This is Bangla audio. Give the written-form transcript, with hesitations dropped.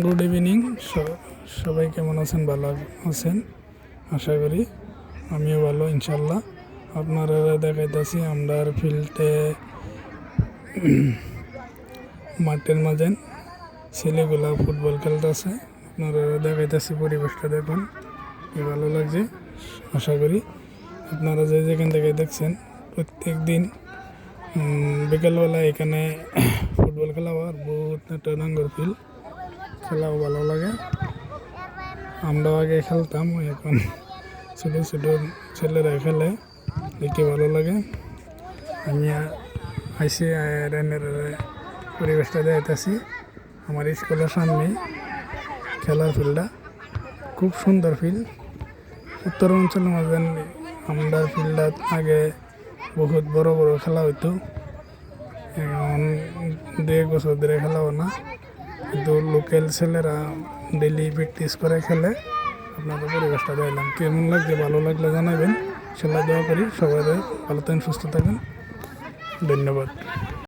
Good evening. সবাই কেমন আছেন? ভালো আছেন আশা করি। আমিও ভালো ইনশাল্লাহ। আপনারা দেখাইতেছি আমরা ফিল্ডে মাঠের মাঝে ছেলেগুলা ফুটবল খেলতেছে। আপনারা দেখাইতেছি, পরিবেশটা দেখুন কি ভালো লাগছে। আশা করি আপনারা যে যেখান থেকে দেখছেন, প্রত্যেক দিন বিকেলবেলা এখানে ফুটবল খেলা আর বহুত একটা ডাঙ্গর ফিল্ড, খেলাও ভালো লাগে। আমরাও আগে খেলতাম, এখন ছোটো ছোটো ছেলেরা খেলে, দেখতে ভালো লাগে। আমি আইসি আয়রনের পরিবেশটা দেখাইতেছি। আমার স্কুলের সামনেই খেলার ফিল্ডটা, খুব সুন্দর ফিল্ড। উত্তর অঞ্চলের মাঝে আমরা ফিল্ডাত আগে বহুত বড় বড় খেলা হইতো, এখন 2 বছর ধরে খেলাও না, কিন্তু লোকাল ছেলেরা ডেলি প্র্যাকটিস করে খেলে। আপনাদের পরিবেশটা দেখলাম, কেমন লাগছে? ভালো লাগলে জানাবেন। ইনশাল্লাহ দোয়া করি সবাই ভালো থাকেন, সুস্থ থাকেন। ধন্যবাদ।